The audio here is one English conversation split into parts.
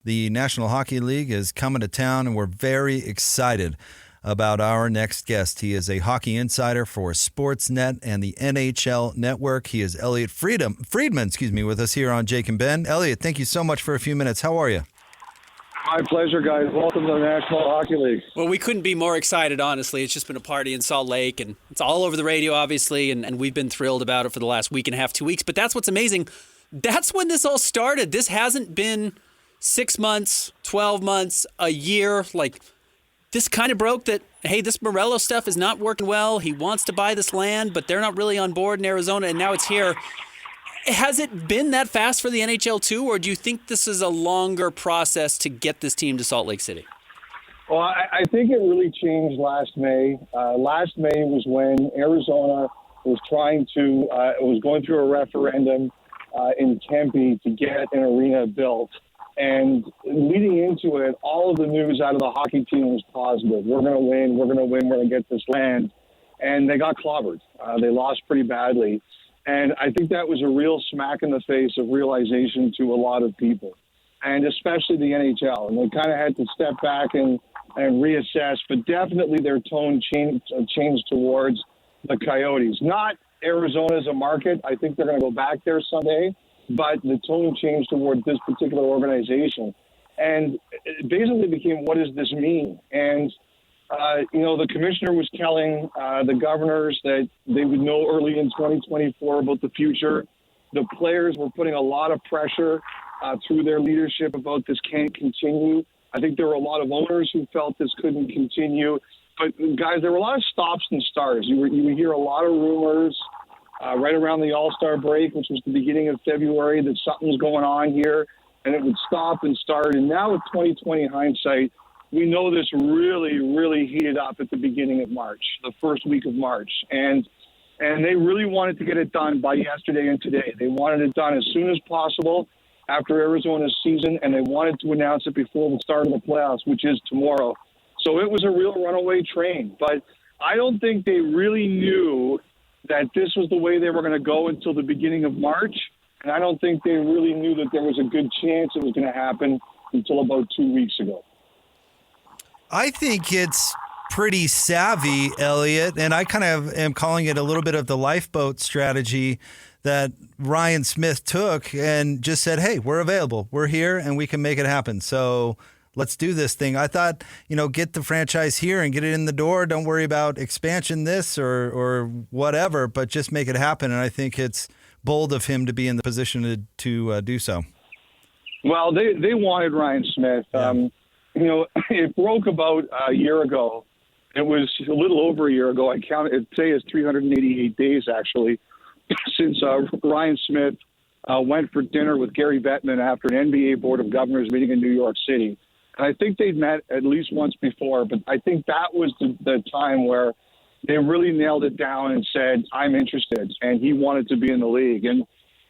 The National Hockey League is coming to town, and we're very excited about our next guest. He is a hockey insider for Sportsnet and the NHL Network. He is Elliotte Friedman, with us here on Jake and Ben. Elliotte, thank you so much for a few minutes. How are you? My pleasure, guys. Welcome to the National Hockey League. Well, we couldn't be more excited, honestly. It's just been a party in Salt Lake, and it's all over the radio, obviously, and we've been thrilled about it for the last week and a half, 2 weeks. But that's what's amazing. That's when this all started. This hasn't been 6 months, 12 months, a year. Like, this kind of broke that, hey, this Morello stuff is not working well. He wants to buy this land, but they're not really on board in Arizona, and now it's here. Has it been that fast for the NHL too, or do you think this is a longer process to get this team to Salt Lake City? Well, I think it really changed last May. Last May was when Arizona was was going through a referendum in Tempe to get an arena built. And leading into it, all of the news out of the hockey team was positive. We're going to win. We're going to win. We're going to get this land. And they got clobbered. They lost pretty badly. And I think that was a real smack in the face of realization to a lot of people, and especially the NHL. And they kind of had to step back and reassess. But definitely their tone changed towards the Coyotes. Not Arizona as a market. I think they're going to go back there someday. But the tone changed towards this particular organization. And it basically became, what does this mean? And, the commissioner was telling the governors that they would know early in 2024 about the future. The players were putting a lot of pressure through their leadership about this can't continue. I think there were a lot of owners who felt this couldn't continue. But, guys, there were a lot of stops and starts. You would hear a lot of rumors right around the All-Star break, which was the beginning of February, that something's going on here, and it would stop and start. And now with 2020 hindsight, we know this really, really heated up at the beginning of March, the first week of March. And they really wanted to get it done by yesterday and today. They wanted it done as soon as possible after Arizona's season, and they wanted to announce it before the start of the playoffs, which is tomorrow. So it was a real runaway train. But I don't think they really knew that this was the way they were going to go until the beginning of March. And I don't think they really knew that there was a good chance it was going to happen until about 2 weeks ago. I think it's pretty savvy, Elliotte, and I kind of am calling it a little bit of the lifeboat strategy that Ryan Smith took and just said, hey, we're available. We're here and we can make it happen. So let's do this thing. I thought, get the franchise here and get it in the door. Don't worry about expansion this or whatever, but just make it happen. And I think it's bold of him to be in the position to do so. Well, they wanted Ryan Smith. Yeah. It broke about a year ago. It was a little over a year ago. I counted, today is 388 days, actually, since Ryan Smith went for dinner with Gary Bettman after an NBA Board of Governors meeting in New York City. And I think they'd met at least once before, but I think that was the time where they really nailed it down and said, I'm interested, and he wanted to be in the league. And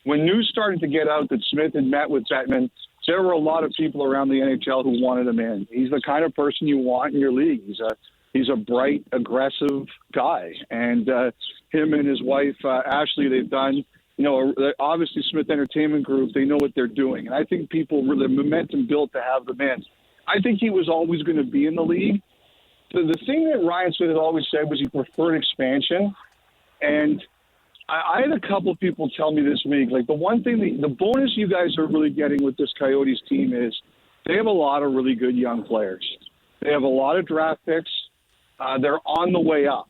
when news started to get out that Smith had met with Bettman, there were a lot of people around the NHL who wanted him in. He's the kind of person you want in your league. He's a bright, aggressive guy. And him and his wife, Ashley, they've done, obviously Smith Entertainment Group, they know what they're doing. And I think the momentum built to have them in. I think he was always going to be in the league. The thing that Ryan Smith had always said was he preferred expansion. And I had a couple of people tell me this week, like the bonus you guys are really getting with this Coyotes team is they have a lot of really good young players. They have a lot of draft picks. They're on the way up.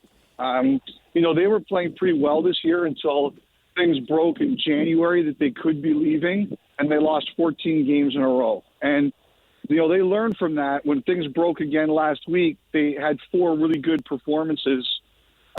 They were playing pretty well this year until things broke in January that they could be leaving, and they lost 14 games in a row. And, they learned from that. When things broke again last week, they had 4 really good performances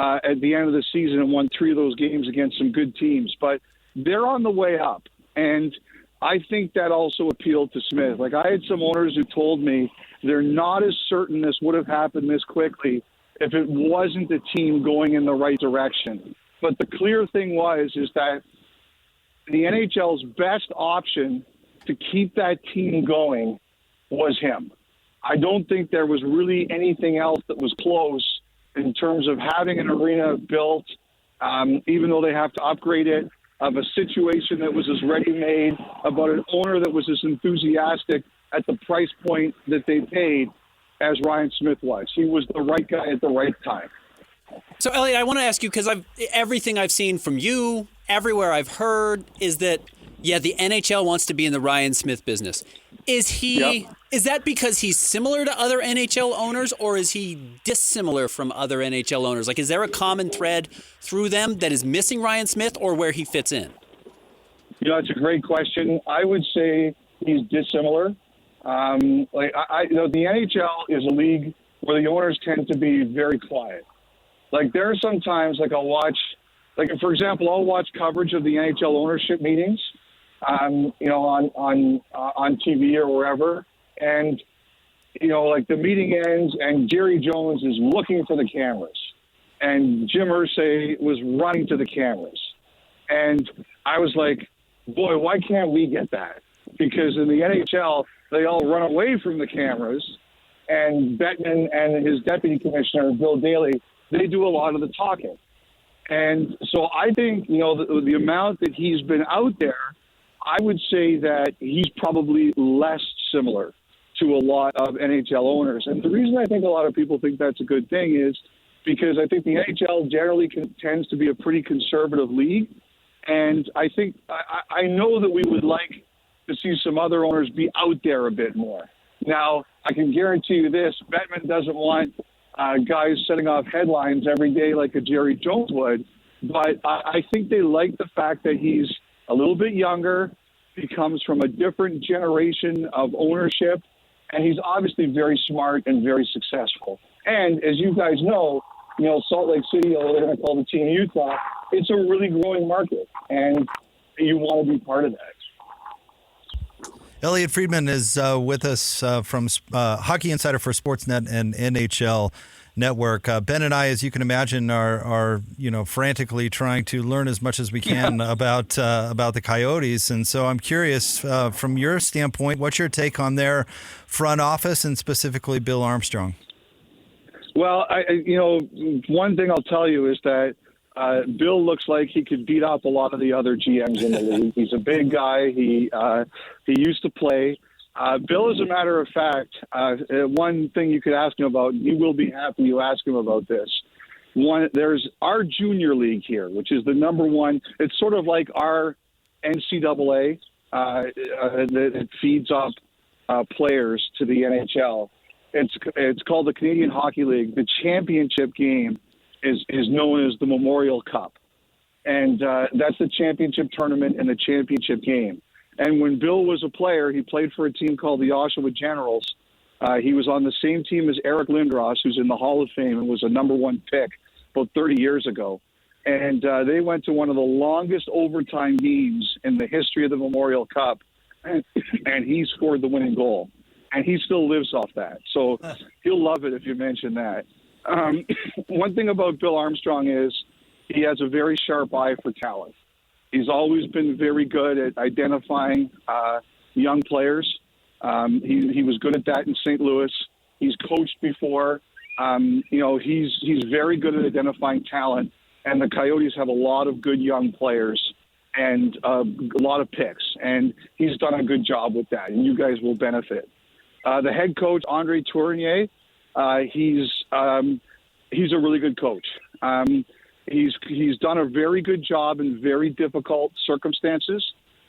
at the end of the season and won 3 of those games against some good teams. But they're on the way up. And I think that also appealed to Smith. Like, I had some owners who told me they're not as certain this would have happened this quickly if it wasn't the team going in the right direction. But the clear thing is that the NHL's best option to keep that team going was him. I don't think there was really anything else that was close in terms of having an arena built, even though they have to upgrade it, of a situation that was as ready-made, about an owner that was as enthusiastic at the price point that they paid as Ryan Smith was. He was the right guy at the right time. So, Elliotte, I want to ask you, because everything I've seen from you, everywhere I've heard, is that, the NHL wants to be in the Ryan Smith business. Is that because he's similar to other NHL owners, or is he dissimilar from other NHL owners? Like, is there a common thread through them that is missing Ryan Smith, or where he fits in? It's a great question. I would say he's dissimilar. The NHL is a league where the owners tend to be very quiet. Like, there are some times, I'll watch, for example, I'll watch coverage of the NHL ownership meetings, on TV or wherever, and the meeting ends and Jerry Jones is looking for the cameras, and Jim Irsay was running to the cameras, and I was like, boy, why can't we get that? Because in the NHL, they all run away from the cameras, and Bettman and his deputy commissioner, Bill Daly, they do a lot of the talking. And so I think, the amount that he's been out there, I would say that he's probably less similar to a lot of NHL owners. And the reason I think a lot of people think that's a good thing is because I think the NHL generally tends to be a pretty conservative league. And I think I know that we would like to see some other owners be out there a bit more. Now, I can guarantee you this, Bettman doesn't want guys setting off headlines every day like a Jerry Jones would, but I think they like the fact that he's a little bit younger, he comes from a different generation of ownership, and he's obviously very smart and very successful. And as you guys know, Salt Lake City, or they're going to call the team Utah, it's a really growing market, and you want to be part of that. Elliotte Friedman is with us from Hockey Insider for Sportsnet and NHL Network. Ben and I, as you can imagine, are frantically trying to learn as much as we can about the Coyotes. And so I'm curious, from your standpoint, what's your take on their front office and specifically Bill Armstrong? Well, one thing I'll tell you is that Bill looks like he could beat up a lot of the other GMs in the league. He's a big guy. He used to play. Bill, as a matter of fact, one thing you could ask him about, you will be happy you ask him about this. There's our junior league here, which is the number one. It's sort of like our NCAA that feeds up players to the NHL. It's called the Canadian Hockey League. The championship game is known as the Memorial Cup. And that's the championship tournament and the championship game. And when Bill was a player, he played for a team called the Oshawa Generals. He was on the same team as Eric Lindros, who's in the Hall of Fame and was a number one pick about 30 years ago. And they went to one of the longest overtime games in the history of the Memorial Cup, and he scored the winning goal. And he still lives off that. So he'll love it if you mention that. One thing about Bill Armstrong is he has a very sharp eye for talent. He's always been very good at identifying young players. He was good at that in St. Louis. He's coached before. He's very good at identifying talent. And the Coyotes have a lot of good young players and a lot of picks. And he's done a good job with that, and you guys will benefit. The head coach, Andre Tournier, he's a really good coach. He's done a very good job in very difficult circumstances.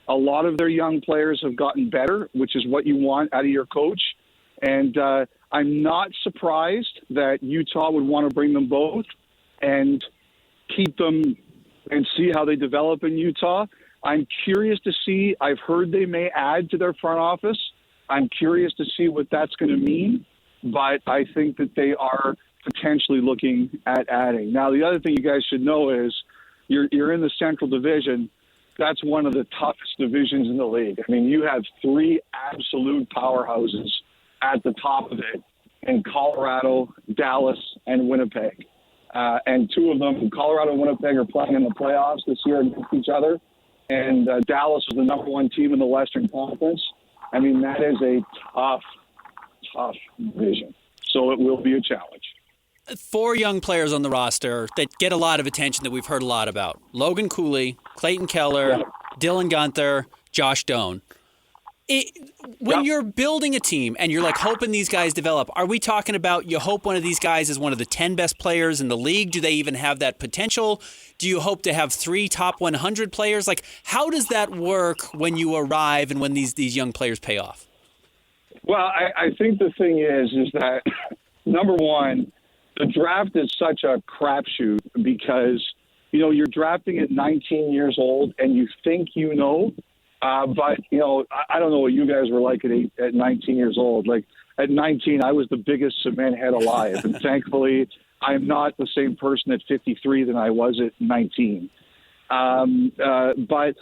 A lot of their young players have gotten better, which is what you want out of your coach. And I'm not surprised that Utah would want to bring them both and keep them and see how they develop in Utah. I'm curious to see. I've heard they may add to their front office. I'm curious to see what that's going to mean. But I think that they are potentially looking at adding. Now, the other thing you guys should know is you're in the Central Division. That's one of the toughest divisions in the league. I mean, you have three absolute powerhouses at the top of it in Colorado, Dallas, and Winnipeg. And two of them, Colorado and Winnipeg, are playing in the playoffs this year against each other. And Dallas is the number one team in the Western Conference. I mean, that is a tough division. So it will be a challenge. 4 young players on the roster that get a lot of attention that we've heard a lot about. Logan Cooley, Clayton Keller, Dylan Guenther, Josh Doan. When you're building a team and you're like hoping these guys develop, are we talking about you hope one of these guys is one of the 10 best players in the league? Do they even have that potential? Do you hope to have 3 top 100 players? Like, how does that work when you arrive and when these young players pay off? Well, I think the thing is that, number one, the draft is such a crapshoot because, you're drafting at 19 years old and you think but, I don't know what you guys were like at 19 years old. Like, at 19, I was the biggest cement head alive. And thankfully, I'm not the same person at 53 than I was at 19. But,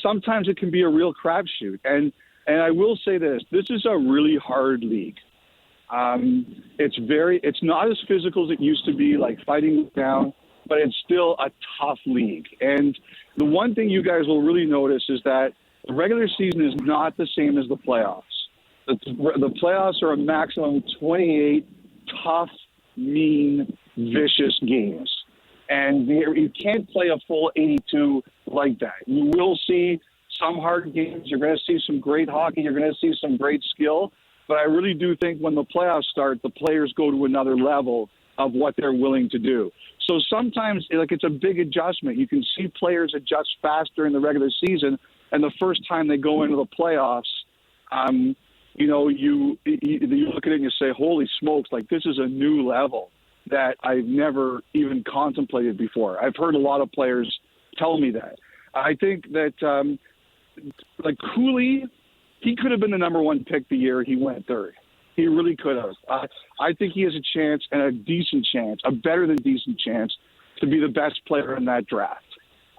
sometimes it can be a real crapshoot. And I will say this is a really hard league. It's not as physical as it used to be, like fighting down, but it's still a tough league. And the one thing you guys will really notice is that the regular season is not the same as the playoffs. The playoffs are a maximum 28 tough, mean, vicious games. And you can't play a full 82 like that. You will see some hard games. You're going to see some great hockey. You're going to see some great skill. But I really do think when the playoffs start, the players go to another level of what they're willing to do. So sometimes, it's a big adjustment. You can see players adjust faster in the regular season, and the first time they go into the playoffs, you look at it and you say, holy smokes, like this is a new level that I've never even contemplated before. I've heard a lot of players tell me that. I think that, like Cooley, he could have been the number 1 pick the year he went third. He really could have. I think he has a chance, and a decent chance, a better than decent chance, to be the best player in that draft.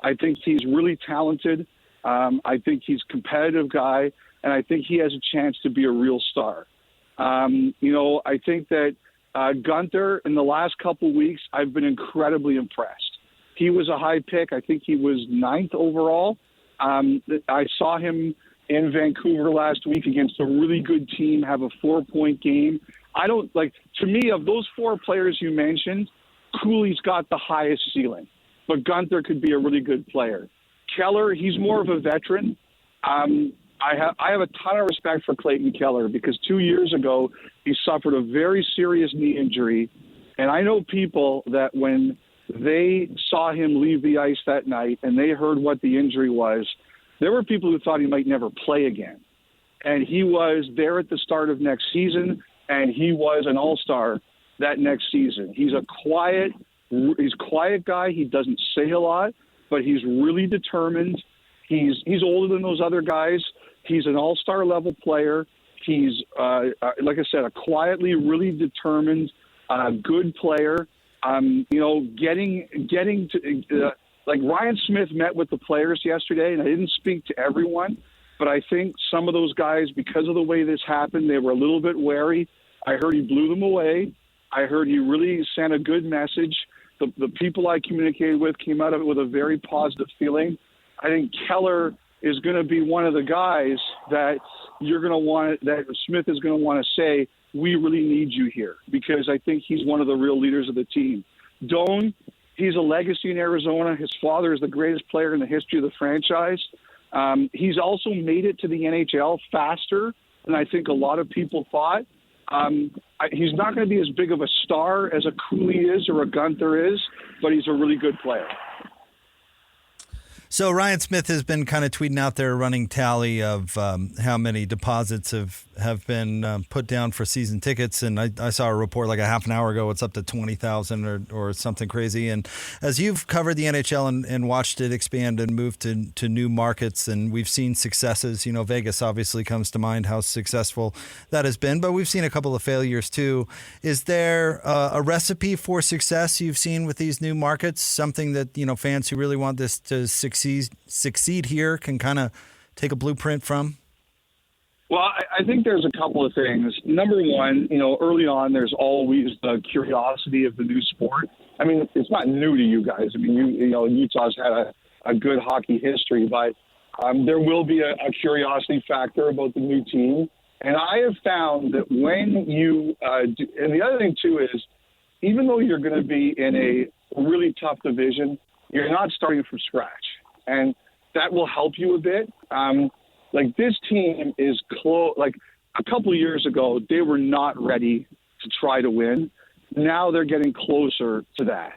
I think he's really talented. I think he's a competitive guy, and I think he has a chance to be a real star. I think that Gunther, in the last couple weeks, I've been incredibly impressed. He was a high pick. I think he was 9th overall. I saw him in Vancouver last week against a really good team, have a 4-point game. To me, of those 4 players you mentioned, Cooley's got the highest ceiling, but Gunther could be a really good player. Keller, he's more of a veteran. I have a ton of respect for Clayton Keller because 2 years ago, he suffered a very serious knee injury. And I know people that when they saw him leave the ice that night and they heard what the injury was, there were people who thought he might never play again. And he was there at the start of next season, and he was an all-star that next season. He's a quiet guy. He doesn't say a lot, but he's really determined. He's older than those other guys. He's an all-star level player. He's, like I said, a quietly really determined, good player. Getting to like Ryan Smith met with the players yesterday, and I didn't speak to everyone, but I think some of those guys, because of the way this happened, they were a little bit wary. I heard he blew them away. I heard he really sent a good message. The people I communicated with came out of it with a very positive feeling. I think Keller is going to be one of the guys that that Smith is going to want to say, we really need you here, because I think he's one of the real leaders of the team. Doan, he's a legacy in Arizona. His father is the greatest player in the history of the franchise. He's also made it to the NHL faster than I think a lot of people thought. He's not going to be as big of a star as a Cooley is or a Gunther is, but he's a really good player. So Ryan Smith has been kind of tweeting out there a running tally of how many deposits have been put down for season tickets. And I saw a report like a half an hour ago, it's up to 20,000 or something crazy. And as you've covered the NHL and watched it expand and move to new markets, and we've seen successes, Vegas obviously comes to mind, how successful that has been, but we've seen a couple of failures too. Is there a recipe for success you've seen with these new markets, something that, fans who really want this to succeed here can kind of take a blueprint from? Well, I think there's a couple of things. Number one, early on, there's always the curiosity of the new sport. I mean, it's not new to you guys. I mean, Utah's had a good hockey history, but there will be a curiosity factor about the new team. And I have found that when you and the other thing too is, even though you're going to be in a really tough division, you're not starting from scratch. And that will help you a bit. Like, this team is close. Like, a couple of years ago, they were not ready to try to win. Now they're getting closer to that.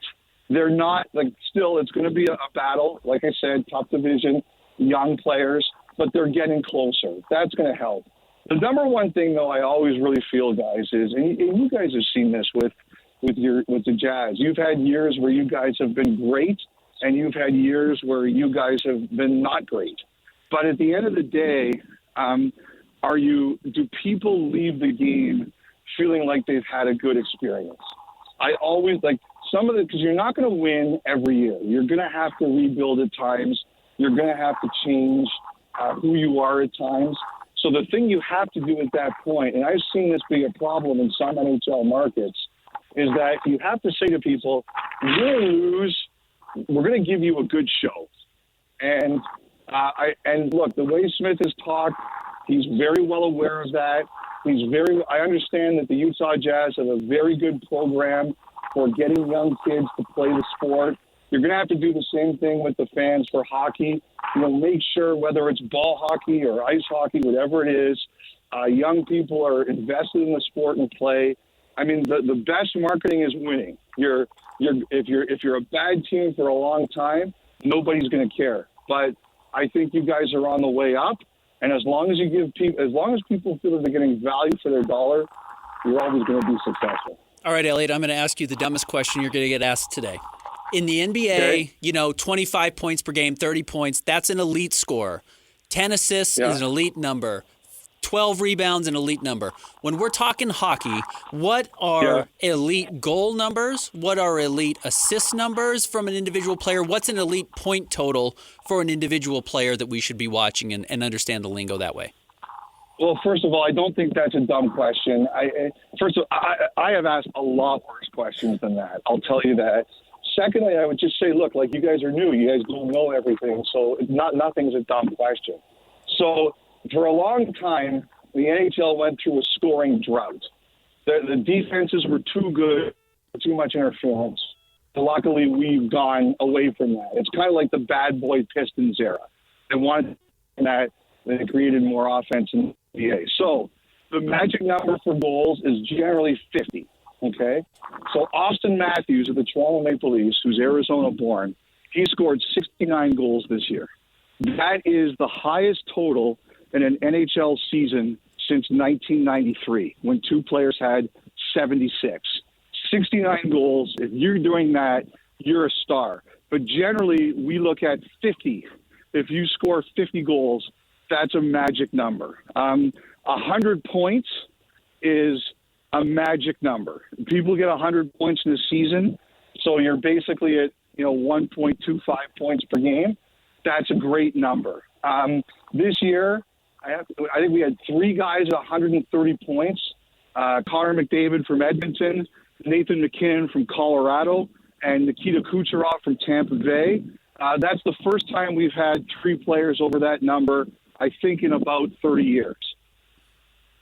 They're not, like, still, it's going to be a battle. Like I said, tough division, young players, but they're getting closer. That's going to help. The number one thing, though, I always really feel, guys, is, and you guys have seen this with the Jazz. You've had years where you guys have been great, and you've had years where you guys have been not great. But at the end of the day, do people leave the game feeling like they've had a good experience? I always like some of it, because you're not going to win every year. You're going to have to rebuild at times. You're going to have to change who you are at times. So the thing you have to do at that point, and I've seen this be a problem in some NHL markets, is that you have to say to people, you're going to lose. We're going to give you a good show. And look, the way Smith has talked, he's very well aware of that. I understand that the Utah Jazz have a very good program for getting young kids to play the sport. You're going to have to do the same thing with the fans for hockey. Make sure, whether it's ball hockey or ice hockey, whatever it is, young people are invested in the sport and play. I mean, the best marketing is winning. If you're a bad team for a long time, nobody's going to care. But I think you guys are on the way up, and as long as people feel that they're getting value for their dollar, you're always going to be successful. All right, Elliotte, I'm going to ask you the dumbest question you're going to get asked today. In the NBA, okay, 25 points per game, 30 points, that's an elite score. 10 assists is an elite number. 12 rebounds, an elite number. When we're talking hockey, what are elite goal numbers? What are elite assist numbers from an individual player? What's an elite point total for an individual player that we should be watching and understand the lingo that way? Well, first of all, I don't think that's a dumb question. I have asked a lot worse questions than that. I'll tell you that. Secondly, I would just say, look, like, you guys are new. You guys don't know everything, so nothing's a dumb question. So for a long time, the NHL went through a scoring drought. The defenses were too good, too much interference. Luckily, we've gone away from that. It's kind of like the bad boy Pistons era. They wanted that. They created more offense in the NBA. So the magic number for goals is generally 50. Okay? So Austin Matthews of the Toronto Maple Leafs, who's Arizona-born, he scored 69 goals this year. That is the highest total in an NHL season since 1993, when two players had 76. 69 goals. If you're doing that, you're a star. But generally, we look at 50. If you score 50 goals, that's a magic number. 100 points is a magic number. People get 100 points in a season, so you're basically at 1.25 points per game. That's a great number. This year, I think we had 3 guys at 130 points. Connor McDavid from Edmonton, Nathan McKinnon from Colorado, and Nikita Kucherov from Tampa Bay. That's the first time we've had 3 players over that number, I think, in about 30 years.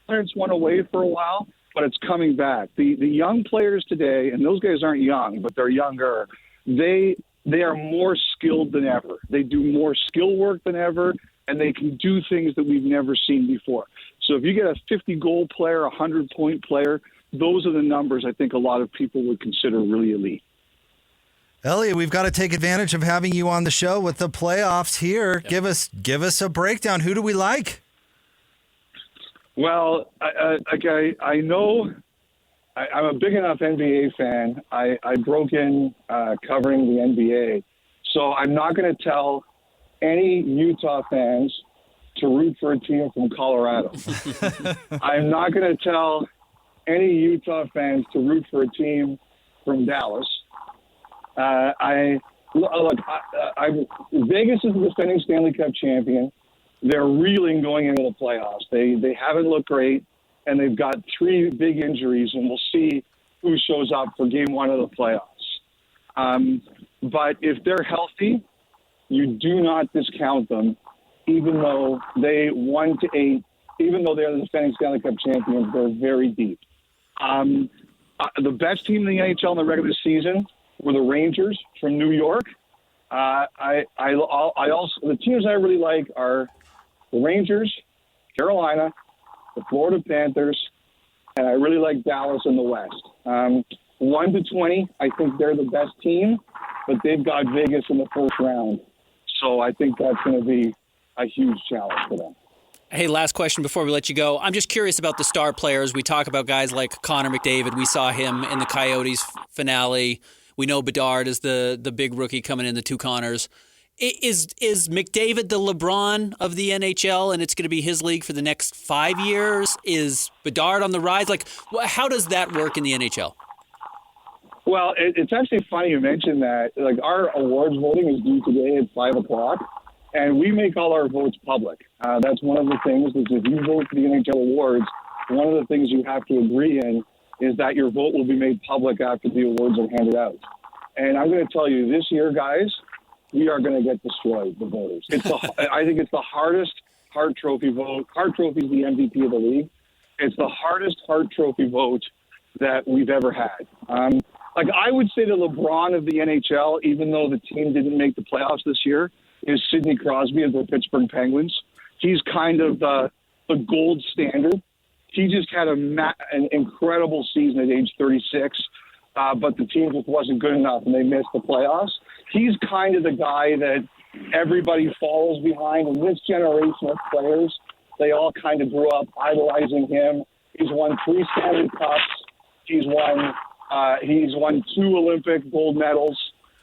It's went away for a while, but it's coming back. The young players today, and those guys aren't young, but they're younger, they are more skilled than ever. They do more skill work than ever, and they can do things that we've never seen before. So if you get a 50-goal player, a 100-point player, those are the numbers I think a lot of people would consider really elite. Elliotte, we've got to take advantage of having you on the show with the playoffs here. Yep. Give us a breakdown. Who do we like? Well, I know I'm a big enough NBA fan. I broke in covering the NBA, so I'm not going to tell any Utah fans to root for a team from Colorado. I'm not going to tell any Utah fans to root for a team from Dallas. Vegas is the defending Stanley Cup champion. They're reeling going into the playoffs. They haven't looked great, and they've got 3 big injuries, and we'll see who shows up for game 1 of the playoffs. But if they're healthy, you do not discount them, even though they 1-8, even though they're the defending Stanley Cup champions, they're very deep. The best team in the NHL in the regular season were the Rangers from New York. The teams I really like are the Rangers, Carolina, the Florida Panthers, and I really like Dallas in the West. 1 to 20, I think they're the best team, but they've got Vegas in the first round. So I think that's going to be a huge challenge for them. Hey, last question before we let you go. I'm just curious about the star players. We talk about guys like Connor McDavid. We saw him in the Coyotes finale. We know Bedard is the big rookie coming in, the two Connors. Is McDavid the LeBron of the NHL, and it's going to be his league for the next 5 years? Is Bedard on the rise? Like, how does that work in the NHL? Well, it's actually funny you mentioned that. Like, our awards voting is due today at 5 o'clock, and we make all our votes public. That's one of the things, is if you vote for the NHL Awards, one of the things you have to agree in is that your vote will be made public after the awards are handed out. And I'm going to tell you, this year, guys, we are going to get destroyed, the voters. I think it's the hardest Hart Trophy vote. Hart Trophy is the MVP of the league. It's the hardest Hart Trophy vote that we've ever had. I would say the LeBron of the NHL, even though the team didn't make the playoffs this year, is Sidney Crosby of the Pittsburgh Penguins. He's kind of the gold standard. He just had an incredible season at age 36, but the team just wasn't good enough, and they missed the playoffs. He's kind of the guy that everybody follows behind. And this generation of players, they all kind of grew up idolizing him. He's won 3 Stanley Cups. He's won 2 Olympic gold medals.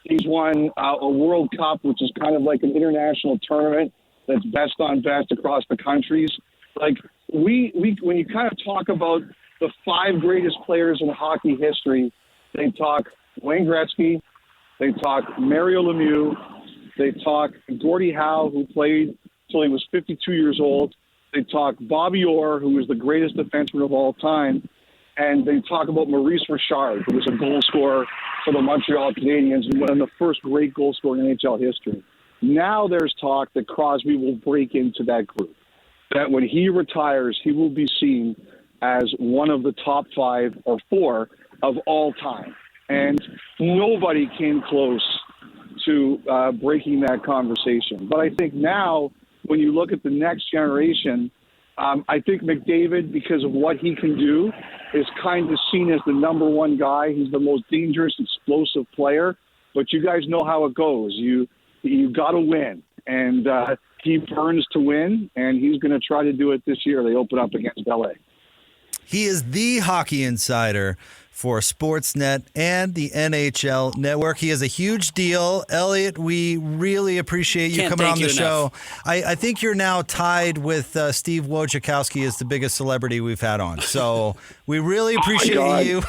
He's won a World Cup, which is kind of like an international tournament that's best on best across the countries. Like, we when you kind of talk about the 5 greatest players in hockey history, they talk Wayne Gretzky, they talk Mario Lemieux, they talk Gordie Howe, who played till he was 52 years old. They talk Bobby Orr, who was the greatest defenseman of all time. And they talk about Maurice Richard, who was a goal scorer for the Montreal Canadiens and one of the first great goal scorers in NHL history. Now there's talk that Crosby will break into that group, that when he retires, he will be seen as one of the top 5 or 4 of all time. And nobody came close to breaking that conversation. But I think now, when you look at the next generation, I think McDavid, because of what he can do, is kind of seen as the number 1 guy. He's the most dangerous, explosive player. But you guys know how it goes. You got to win. And he burns to win, and he's going to try to do it this year. They open up against LA. He is the hockey insider for Sportsnet and the NHL Network. He is a huge deal. Elliotte, we really appreciate you coming on the show. I think you're now tied with Steve Wojciechowski as the biggest celebrity we've had on. So we really appreciate you.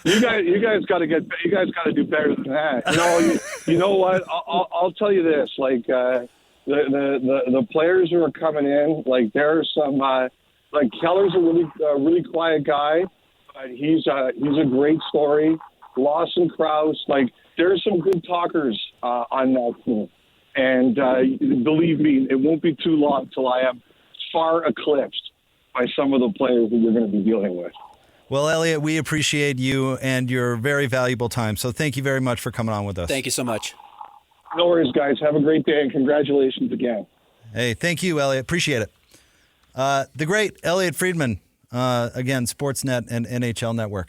You guys got to do better than that. You know what? I'll tell you this. Like the players who are coming in, like there are some. Like Keller's a really quiet guy. But he's a great story. Lawson Krause, like there's some good talkers on that team, and believe me, it won't be too long till I am far eclipsed by some of the players that you're going to be dealing with. Well, Elliotte, we appreciate you and your very valuable time. So thank you very much for coming on with us. Thank you so much. No worries, guys. Have a great day, and congratulations again. Hey, thank you, Elliotte. Appreciate it. The great Elliotte Friedman. Again, Sportsnet and NHL Network.